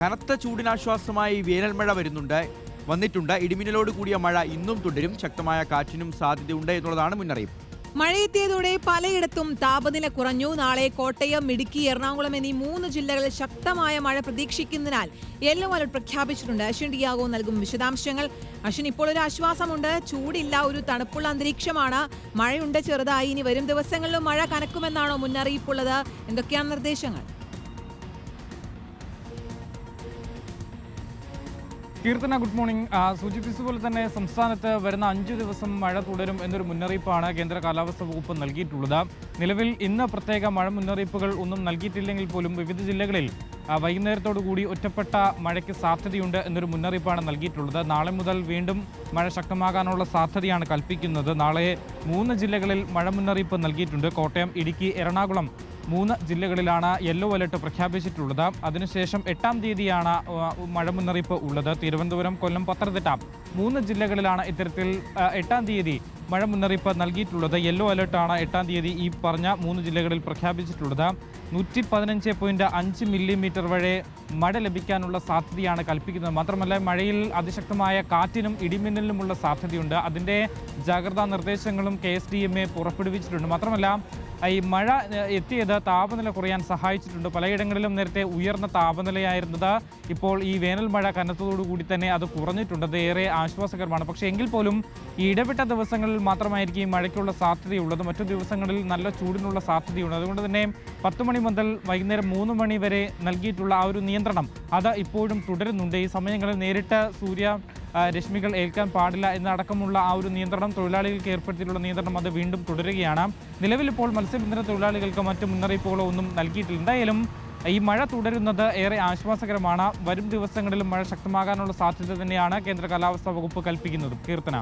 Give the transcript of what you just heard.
കനത്ത ചൂടിനാശ്വാസമായി വേനൽമഴ വന്നിട്ടുണ്ട്. ഇടിമിന്നലോട് കൂടിയ മഴ ഇന്നും തുടരും. ശക്തമായ കാറ്റിനും സാധ്യതയുണ്ട് എന്നുള്ളതാണ് മുന്നറിയിപ്പ്. മഴയെത്തിയതോടെ പലയിടത്തും താപനില കുറഞ്ഞു. നാളെ കോട്ടയം, ഇടുക്കി, എറണാകുളം എന്നീ 3 ജില്ലകളിൽ ശക്തമായ മഴ പ്രതീക്ഷിക്കുന്നതിനാൽ യെല്ലോ അലർട്ട് പ്രഖ്യാപിച്ചിട്ടുണ്ട്. അശ്വിൻ ഡിയാഗോ നൽകും വിശദാംശങ്ങൾ. അശ്വിൻ, ഇപ്പോൾ ഒരു ആശ്വാസമുണ്ട്. ചൂടില്ല, ഒരു തണുപ്പുള്ള അന്തരീക്ഷമാണ്. മഴയുണ്ട് ചെറുതായി. ഇനി വരും ദിവസങ്ങളിലും മഴ കനക്കുമെന്നാണോ മുന്നറിയിപ്പുള്ളത്? എന്തൊക്കെയാണ് നിർദ്ദേശങ്ങൾ? Keerthana, good morning. സൂചിപ്പിച്ചതുപോലെ തന്നെ സംസ്ഥാനത്ത് വരുന്ന 5 ദിവസം മഴ തുടരും എന്നൊരു മുന്നറിയിപ്പാണ് കേന്ദ്ര കാലാവസ്ഥാ വകുപ്പ് നൽകിയിട്ടുള്ളത്. നിലവിൽ ഇന്ന് പ്രത്യേക മഴ മുന്നറിയിപ്പുകൾ ഒന്നും നൽകിയിട്ടില്ലെങ്കിൽ പോലും വിവിധ ജില്ലകളിൽ വൈകുന്നേരത്തോടു കൂടി ഒറ്റപ്പെട്ട മഴയ്ക്ക് സാധ്യതയുണ്ട് എന്നൊരു മുന്നറിയിപ്പാണ് നൽകിയിട്ടുള്ളത്. നാളെ മുതൽ വീണ്ടും മഴ ശക്തമാകാനുള്ള സാധ്യതയാണ് കൽപ്പിക്കുന്നത്. നാളെ 3 ജില്ലകളിൽ മഴ മുന്നറിയിപ്പ് നൽകിയിട്ടുണ്ട്. കോട്ടയം, ഇടുക്കി, എറണാകുളം 3 ജില്ലകളിലാണ് യെല്ലോ അലർട്ട് പ്രഖ്യാപിച്ചിട്ടുള്ളത്. അതിനുശേഷം 8-ാം തീയതിയാണ് മഴ മുന്നറിയിപ്പ് ഉള്ളത്. തിരുവനന്തപുരം, കൊല്ലം, പത്തനംതിട്ട 3 ജില്ലകളിലാണ് ഇത്തരത്തിൽ 8-ാം തീയതി മഴ മുന്നറിയിപ്പ് നൽകിയിട്ടുള്ളത്. യെല്ലോ അലർട്ടാണ് 8-ാം തീയതി ഈ പറഞ്ഞ 3 ജില്ലകളിൽ പ്രഖ്യാപിച്ചിട്ടുള്ളത്. 115.5 മില്ലിമീറ്റർ വരെ മഴ ലഭിക്കാനുള്ള സാധ്യതയാണ് കൽപ്പിക്കുന്നത്. മാത്രമല്ല, മഴയിൽ അതിശക്തമായ കാറ്റിനും ഇടിമിന്നലിനുമുള്ള സാധ്യതയുണ്ട്. അതിൻ്റെ ജാഗ്രതാ നിർദ്ദേശങ്ങളും KSDMA പുറപ്പെടുവിച്ചിട്ടുണ്ട്. മാത്രമല്ല, ഈ മഴ എത്തിയത് താപനില കുറയാൻ സഹായിച്ചിട്ടുണ്ട്. പലയിടങ്ങളിലും നേരത്തെ ഉയർന്ന താപനിലയായിരുന്നത് ഇപ്പോൾ ഈ വേനൽ മഴ കനത്തതോടുകൂടി തന്നെ അത് കുറഞ്ഞിട്ടുണ്ട്. അത് ഏറെ ആശ്വാസകരമാണ്. പക്ഷേ എങ്കിൽ പോലും ഈ ഇടവിട്ട ദിവസങ്ങളിൽ മാത്രമായിരിക്കും ഈ മഴയ്ക്കുള്ള സാധ്യതയുള്ളത്. മറ്റു ദിവസങ്ങളിൽ നല്ല ചൂടിനുള്ള സാധ്യതയുണ്ട്. അതുകൊണ്ട് തന്നെ 10 മണി മുതൽ വൈകുന്നേരം 3 മണി വരെ നൽകിയിട്ടുള്ള ആ ഒരു നിയന്ത്രണം അത് ഇപ്പോഴും തുടരുന്നുണ്ട്. ഈ സമയങ്ങളിൽ നേരിട്ട് രശ്മികൾ ഏൽക്കാൻ പാടില്ല എന്നടക്കമുള്ള ആ ഒരു നിയന്ത്രണം, തൊഴിലാളികൾക്ക് ഏർപ്പെടുത്തിയിട്ടുള്ള നിയന്ത്രണം അത് വീണ്ടും തുടരുകയാണ്. നിലവിൽ ഇപ്പോൾ മത്സ്യബന്ധന തൊഴിലാളികൾക്ക് മറ്റ് മുന്നറിയിപ്പുകളോ ഒന്നും നൽകിയിട്ടില്ല. എന്തായാലും ഈ മഴ തുടരുന്നത് ഏറെ ആശ്വാസകരമാണ്. വരും ദിവസങ്ങളിലും മഴ ശക്തമാകാനുള്ള സാധ്യത തന്നെയാണ് കേന്ദ്ര കാലാവസ്ഥാ വകുപ്പ് കൽപ്പിക്കുന്നത്. കീർത്തന.